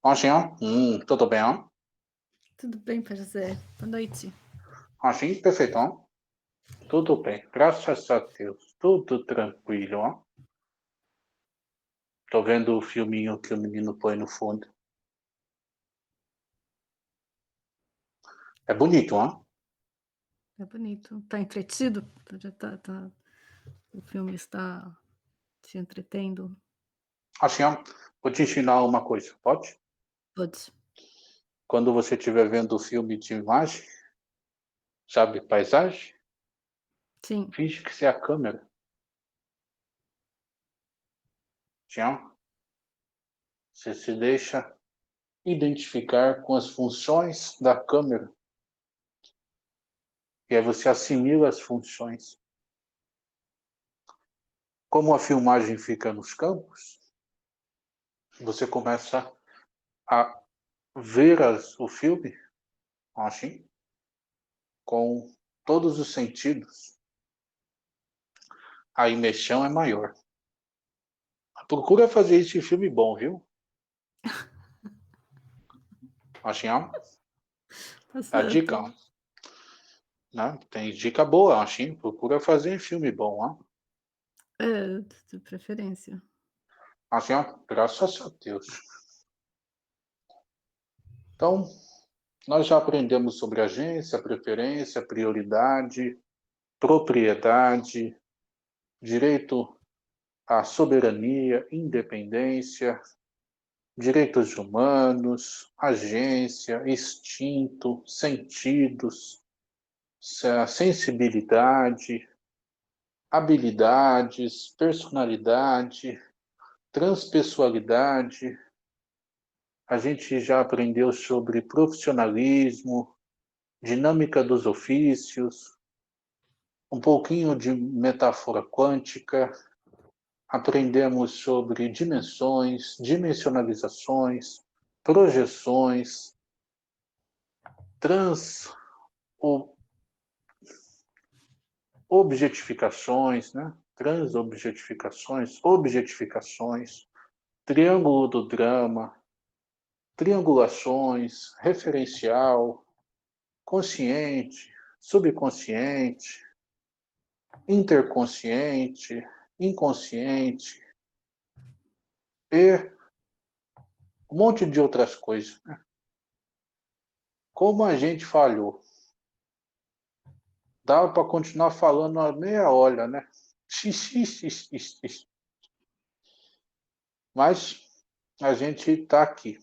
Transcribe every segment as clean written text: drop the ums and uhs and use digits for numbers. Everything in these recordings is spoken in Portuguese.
Assim, tudo bem, ó? Tudo bem, Pai José? Boa noite. Assim, perfeito, ó. Tudo bem, graças a Deus, tudo tranquilo, ó. Tô vendo o filminho que o menino põe no fundo. É bonito, ó. É bonito. Tá entretido? Já o filme está te entretendo? Assim, ó, vou te ensinar uma coisa, pode? Pode. Quando você estiver vendo o filme de imagem, sabe, paisagem, Sim. finge que você é a câmera. Assim, ó, você se deixa identificar com as funções da câmera. E aí você assimila as funções. Como a filmagem fica nos campos, você começa a ver o filme, assim, com todos os sentidos, a imersão é maior. Procura fazer isso em filme bom, viu? Assim, ó, Tá a dica, certo. ó, né? Tem dica boa, assim, procura fazer em filme bom, ó. É, de preferência. Assim, ó, graças a Deus. Então, nós já aprendemos sobre agência, preferência, prioridade, propriedade, direito à soberania, independência, direitos humanos, agência, instinto, sentidos, sensibilidade, habilidades, personalidade, transpessoalidade. A gente já aprendeu sobre profissionalismo, dinâmica dos ofícios, um pouquinho de metáfora quântica. Aprendemos sobre dimensões, dimensionalizações, projeções, trans objetificações, né? Transobjetificações, objetificações, triângulo do drama, triangulações, referencial, consciente, subconsciente, interconsciente, inconsciente e um monte de outras coisas. Como a gente falhou? Dava para continuar falando a meia hora, né? Mas a gente está aqui.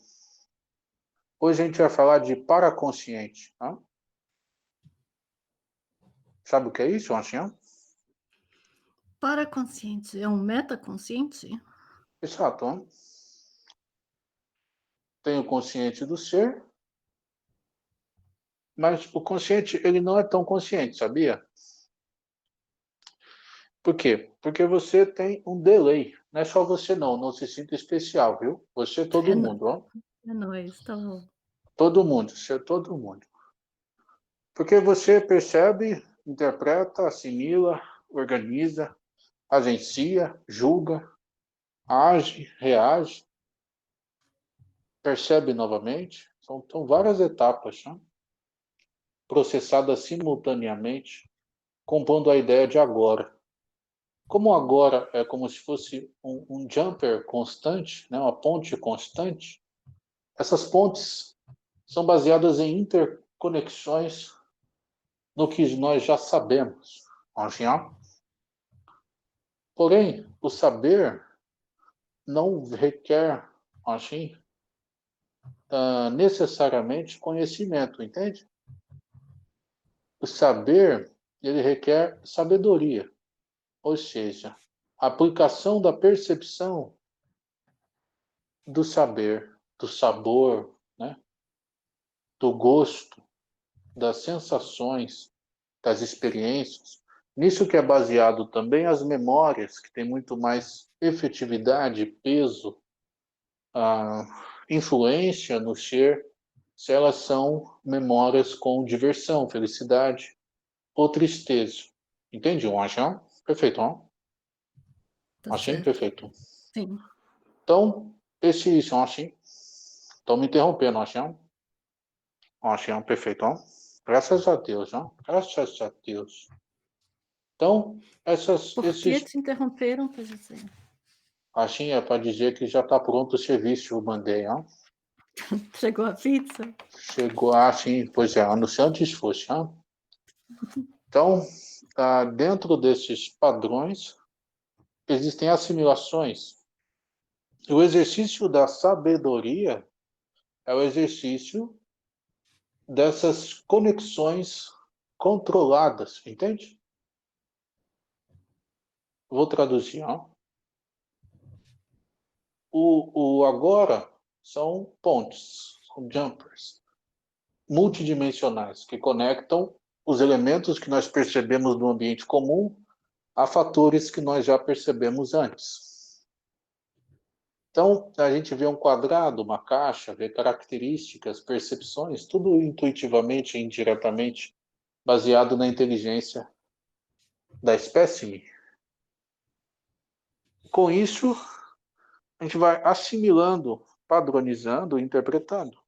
Hoje a gente vai falar de paraconsciente. Tá? Sabe o que é isso, Ancião? Paraconsciente é um metaconsciente? Exato. Hein? Tem o consciente do ser, mas o consciente ele não é tão consciente, sabia? Por quê? Porque você tem um delay. Não é só você não se sinta especial, viu? Você é É, todo mundo, ó. é nóis, tá bom. Todo mundo, você é todo mundo. Porque você percebe, interpreta, assimila, organiza, agencia, julga, age, reage, percebe novamente. São várias etapas, né? Processadas simultaneamente, compondo a ideia de agora. Como agora é como se fosse um jumper constante, né? Uma ponte constante, essas pontes são baseadas em interconexões no que nós já sabemos. Assim, porém, o saber não requer, assim, necessariamente conhecimento, entende? O saber, ele requer sabedoria, ou seja, a aplicação da percepção do saber, do sabor, né? Do gosto, das sensações, das experiências. Nisso que é baseado também as memórias, que tem muito mais efetividade, peso, a influência no ser, se elas são memórias com diversão, felicidade ou tristeza. Entende, João? Perfeito, não? Tá Assim, certo. perfeito. Sim. Então, esse são assim. Estão me interrompendo, Oxião. Oxião, perfeito. Ó. Graças a Deus, ó. Graças a Deus. Então, Por que esses... te interromperam para dizer? Assim é para dizer que já está pronto o serviço, eu mandei, ó. Chegou a pizza? Chegou, sim, pois é, anunciante se fosse, ó. Então, dentro desses padrões, existem assimilações. O exercício da sabedoria é o exercício dessas conexões controladas, entende? Vou traduzir. Ó. O agora são pontes, são jumpers, multidimensionais, que conectam os elementos que nós percebemos no ambiente comum a fatores que nós já percebemos antes. Então, a gente vê um quadrado, uma caixa, vê características, percepções, tudo intuitivamente e indiretamente baseado na inteligência da espécie. Com isso, a gente vai assimilando, padronizando, interpretando.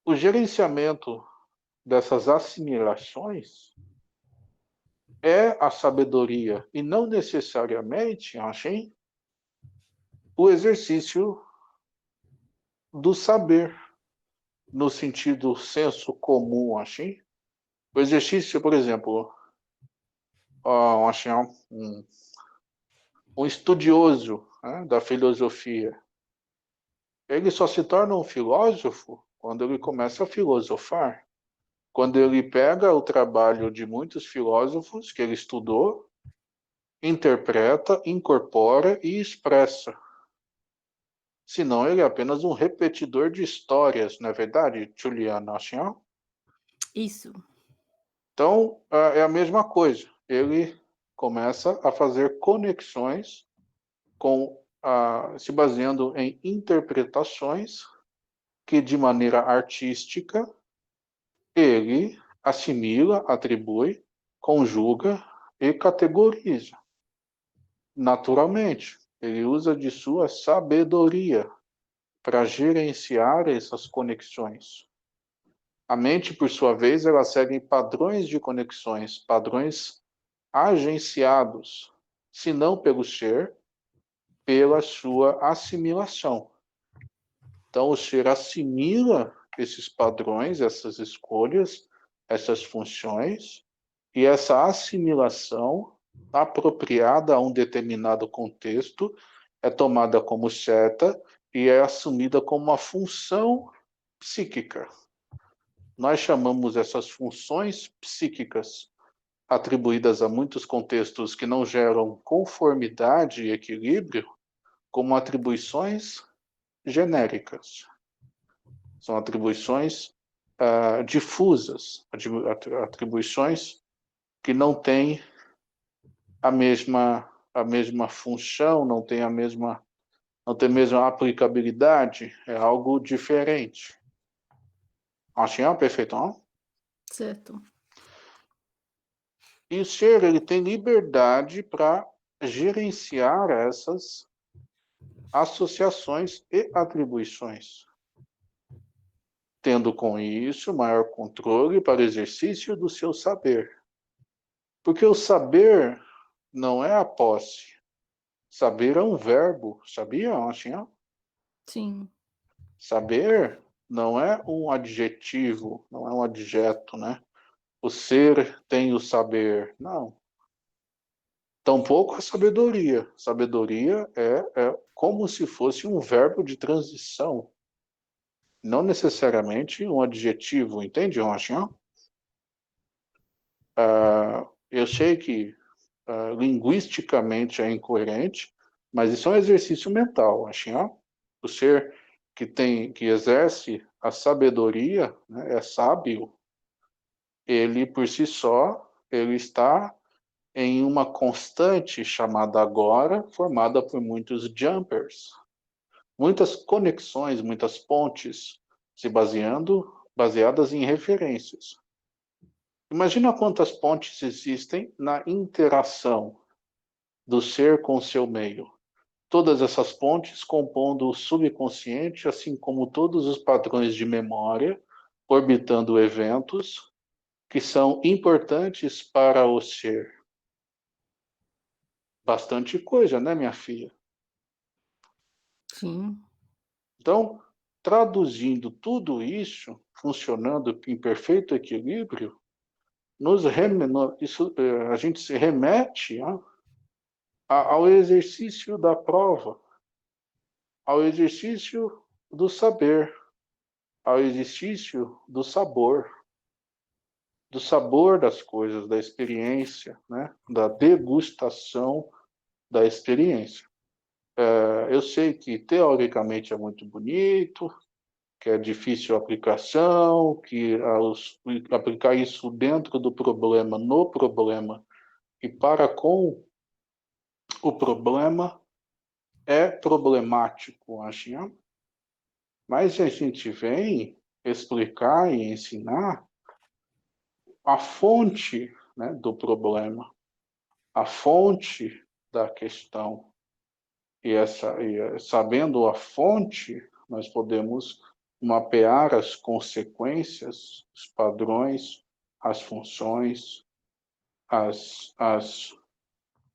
O gerenciamento dessas assimilações é a sabedoria e não necessariamente, achei, o exercício do saber, no sentido senso comum, achei. O exercício, por exemplo, achei um estudioso, né, da filosofia, ele só se torna um filósofo quando ele começa a filosofar. Quando ele pega o trabalho de muitos filósofos que ele estudou, interpreta, incorpora e expressa. Senão ele é apenas um repetidor de histórias, não é verdade, Juliana? Assim, ó? Isso. Então, é a mesma coisa. Ele começa a fazer conexões se baseando em interpretações que, de maneira artística, ele assimila, atribui, conjuga e categoriza. Naturalmente, ele usa de sua sabedoria para gerenciar essas conexões. A mente, por sua vez, ela segue padrões de conexões, padrões agenciados, se não pelo ser, pela sua assimilação. Então, o ser assimila esses padrões, essas escolhas, essas funções, e essa assimilação apropriada a um determinado contexto é tomada como certa e é assumida como uma função psíquica. Nós chamamos essas funções psíquicas, atribuídas a muitos contextos que não geram conformidade e equilíbrio, como atribuições genéricas. São atribuições difusas, atribuições que não têm a mesma função, não tem a mesma aplicabilidade, é algo diferente. Assim, perfeito, não? Certo. E o ser, ele tem liberdade para gerenciar essas associações e atribuições, tendo com isso maior controle para o exercício do seu saber. Porque o saber não é a posse. Saber é um verbo, sabia, assim, ó? Sim. Saber não é um adjetivo, não é um adjeto, né? O ser tem o saber. Não. Tampouco a sabedoria. Sabedoria é como se fosse um verbo de transição. Não necessariamente um adjetivo, entende, Rochinha? Eu sei que linguisticamente é incoerente, mas isso é um exercício mental, Rochinha. O ser que exerce a sabedoria, né, é sábio, ele por si só, ele está em uma constante chamada agora, formada por muitos jumpers, muitas conexões, muitas pontes, baseadas em referências. Imagina quantas pontes existem na interação do ser com o seu meio. todas essas pontes compondo o subconsciente, assim como todos os padrões de memória, orbitando eventos que são importantes para o ser. Bastante coisa, né, minha filha? Sim. Então, traduzindo tudo isso, funcionando em perfeito equilíbrio, a gente se remete ao exercício da prova, ao exercício do saber, ao exercício do sabor das coisas, da experiência, né? Da degustação da experiência. Eu sei que teoricamente é muito bonito, que é difícil a aplicação, que aplicar isso dentro do problema, no problema e para com o problema é problemático, acho. Mas a gente vem explicar e ensinar a fonte, né, do problema, a fonte da questão. Sabendo a fonte, nós podemos mapear as consequências, os padrões, as funções,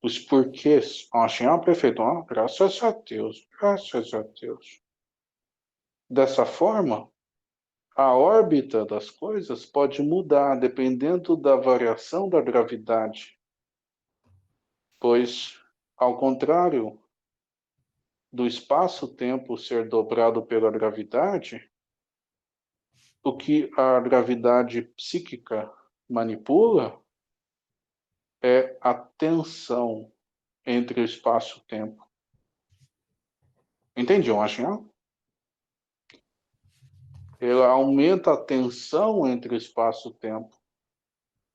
os porquês. Achei perfeito. Graças a Deus, graças a Deus. Dessa forma, a órbita das coisas pode mudar dependendo da variação da gravidade, pois, ao contrário do espaço-tempo ser dobrado pela gravidade, o que a gravidade psíquica manipula é a tensão entre o espaço-tempo. Entendiam, acho? Ela aumenta a tensão entre o espaço-tempo.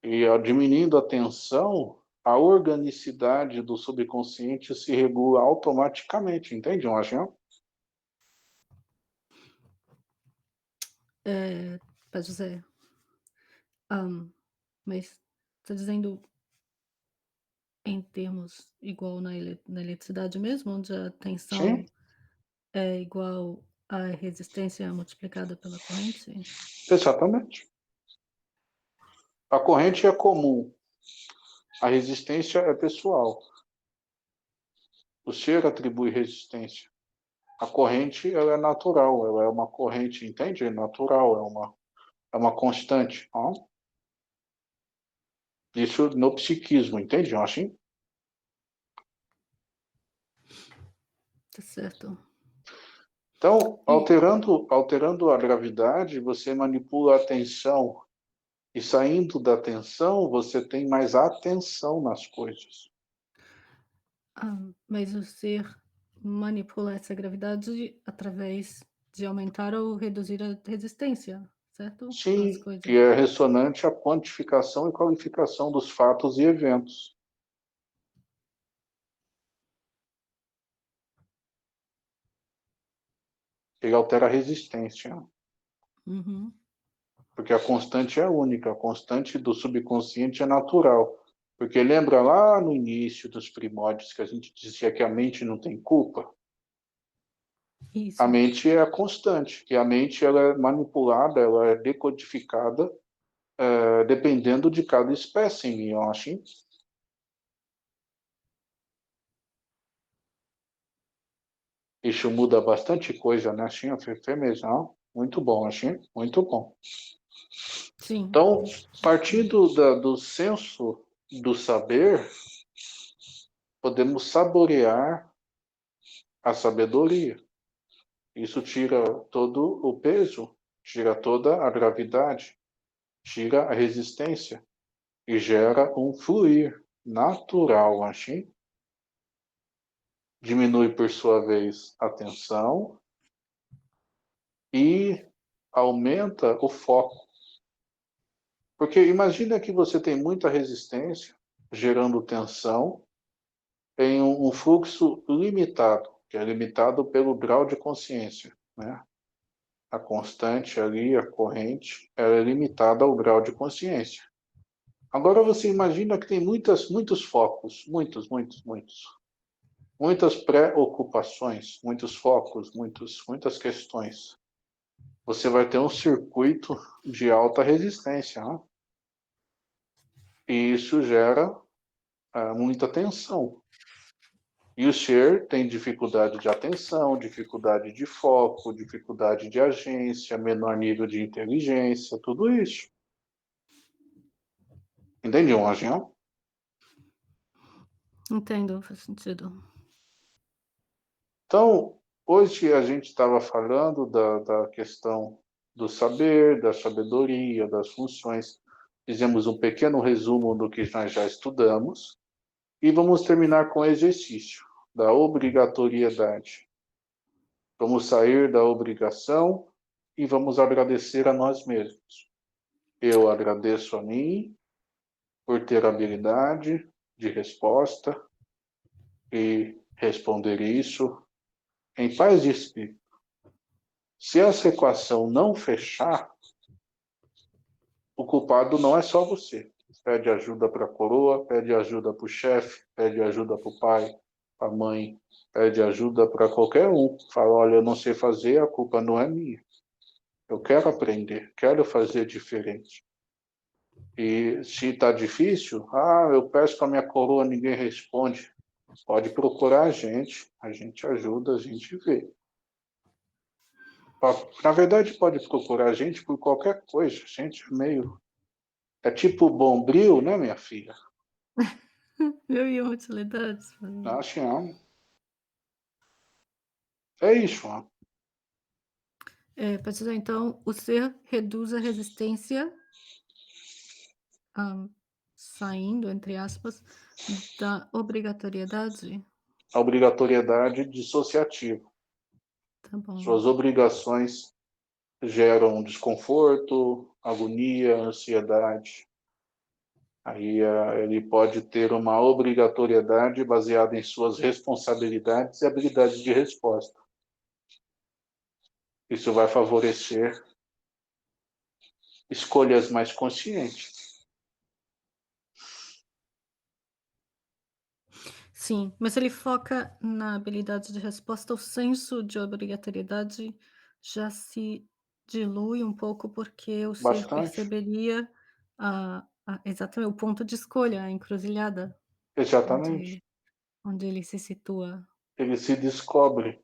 E, diminuindo a tensão, a organicidade do subconsciente se regula automaticamente. Entende, acho? Pai José, mas está dizendo em termos igual na eletricidade mesmo, onde a Sim, tensão é igual à resistência multiplicada pela corrente? exatamente. A corrente é comum, a resistência é pessoal. O ser atribui resistência. A corrente, ela é natural, ela é uma corrente, entende? É natural, é uma constante. Ó. Isso no psiquismo, entende, assim? Tá certo. Então, E alterando a gravidade, você manipula a tensão. E saindo da tensão, você tem mais atenção nas coisas. mas o ser manipula essa gravidade através de aumentar ou reduzir a resistência, certo? Às Sim, que coisas. é ressonante à quantificação e qualificação dos fatos e eventos. Ele altera a resistência, Uhum. porque a constante é única, a constante do subconsciente é natural. Porque lembra lá no início dos primórdios que a gente dizia que a mente não tem culpa? A Isso. mente é a constante, e a mente ela é manipulada, ela é decodificada, dependendo de cada espécie, eu acho. Isso muda bastante coisa, né, Assim, mesmo. Muito bom, assim, muito bom. Sim. Então, partindo do senso do saber, podemos saborear a sabedoria. Isso tira todo o peso, tira toda a gravidade, tira a resistência e gera um fluir natural, assim. Diminui, por sua vez, a tensão e aumenta o foco. Porque imagina que você tem muita resistência, gerando tensão, em um fluxo limitado, que é limitado pelo grau de consciência, né? A constante ali, a corrente, ela é limitada ao grau de consciência. Agora você imagina que tem muitos focos, muitos. muitas preocupações, muitos focos, muitas questões, você vai ter um circuito de alta resistência, né? E isso gera muita tensão. E o ser tem dificuldade de atenção, dificuldade de foco, dificuldade de agência, menor nível de inteligência, tudo isso. Entende, Angião? Entendo, faz sentido. Então, hoje a gente estava falando da questão do saber, da sabedoria, das funções. Fizemos um pequeno resumo do que nós já estudamos e vamos terminar com o exercício da obrigatoriedade. Vamos sair da obrigação e vamos agradecer a nós mesmos. Eu agradeço a mim por ter habilidade de resposta e responder isso em paz de espírito. Se essa equação não fechar, o culpado não é só você. Pede ajuda para a coroa, pede ajuda para o chefe, pede ajuda para o pai, para a mãe, pede ajuda para qualquer um. Fala, olha, eu não sei fazer, a culpa não é minha. Eu quero aprender, quero fazer diferente. E se está difícil, eu peço para a minha coroa, ninguém responde. Pode procurar a gente ajuda, a gente vê. Na verdade, pode procurar a gente por qualquer coisa. A gente é meio... É tipo Bombril, né, minha filha? Eu e utilidades. Acho que é isso. Ó. Pode dizer, então, o ser reduz a resistência, saindo, entre aspas, da obrigatoriedade. A obrigatoriedade dissociativa. Tá bom. Suas obrigações geram desconforto, agonia, ansiedade. Aí ele pode ter uma obrigatoriedade baseada em suas responsabilidades e habilidades de resposta. Isso vai favorecer escolhas mais conscientes. Sim, mas ele foca na habilidade de resposta, o senso de obrigatoriedade já se dilui um pouco, porque o ser Bastante. perceberia exatamente o ponto de escolha, a encruzilhada, Exatamente. onde onde ele se situa. Ele se descobre.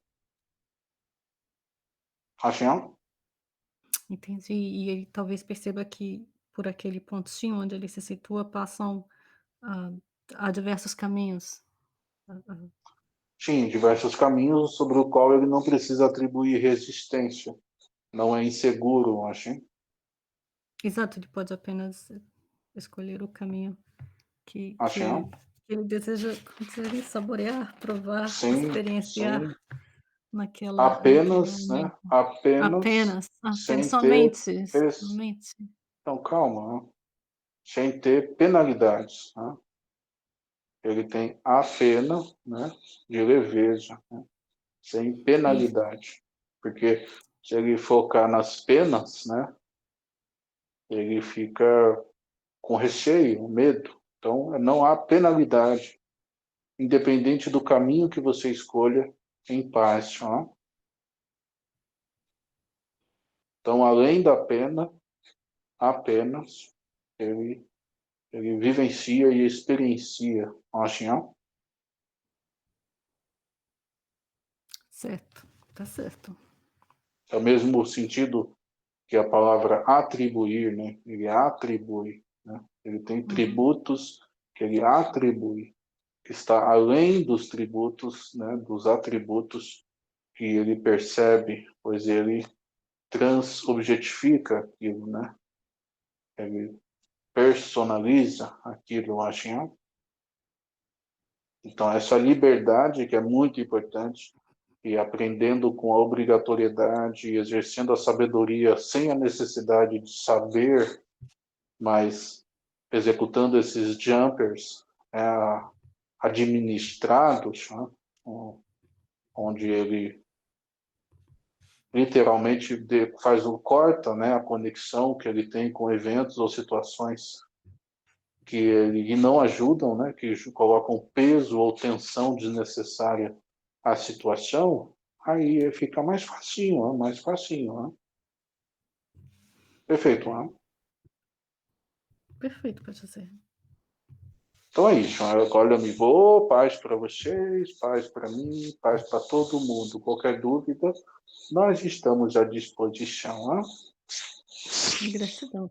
Acham? Entendi. E ele talvez perceba que por aquele pontinho onde ele se situa passam, hã, há diversos caminhos. Hã. Sim, diversos caminhos sobre o qual ele não precisa atribuir resistência. Não é inseguro, acham? Exato, ele pode apenas escolher o caminho que Acham? ele deseja, como dizer, saborear, provar, Sim, sim. experienciar naquele Apenas, né? momento. Apenas Apenas, sem ter... somente. Então, calma, né? Sem ter penalidades. Né? Ele tem a pena, né, de leveza, né? Sem Isso, penalidade. Porque se ele focar nas penas, né, ele fica com receio, medo. Então, não há penalidade, independente do caminho que você escolha, em paz. Né? Então, além da pena, apenas ele vivencia e experiencia. Assim, certo, tá certo. é o mesmo sentido que a palavra atribuir, né? Ele atribui, né? Ele tem Uhum. tributos que ele atribui, que está além dos tributos, né? Dos atributos que ele percebe, pois ele transobjetifica aquilo, né? Ele personaliza aquilo, acho. Então, essa liberdade que é muito importante, e aprendendo com a obrigatoriedade e exercendo a sabedoria sem a necessidade de saber, mas executando esses jumpers administrados, né? Onde ele literalmente faz corta, né, a conexão que ele tem com eventos ou situações que não ajudam, né, que colocam peso ou tensão desnecessária à situação, aí fica mais facinho, né, mais facinho. Né? Perfeito. Né? Perfeito para dizer. Então é isso. Né? Olha, me vou, paz para vocês, paz para mim, paz para todo mundo. Qualquer dúvida, nós estamos à disposição. Né? Gratidão.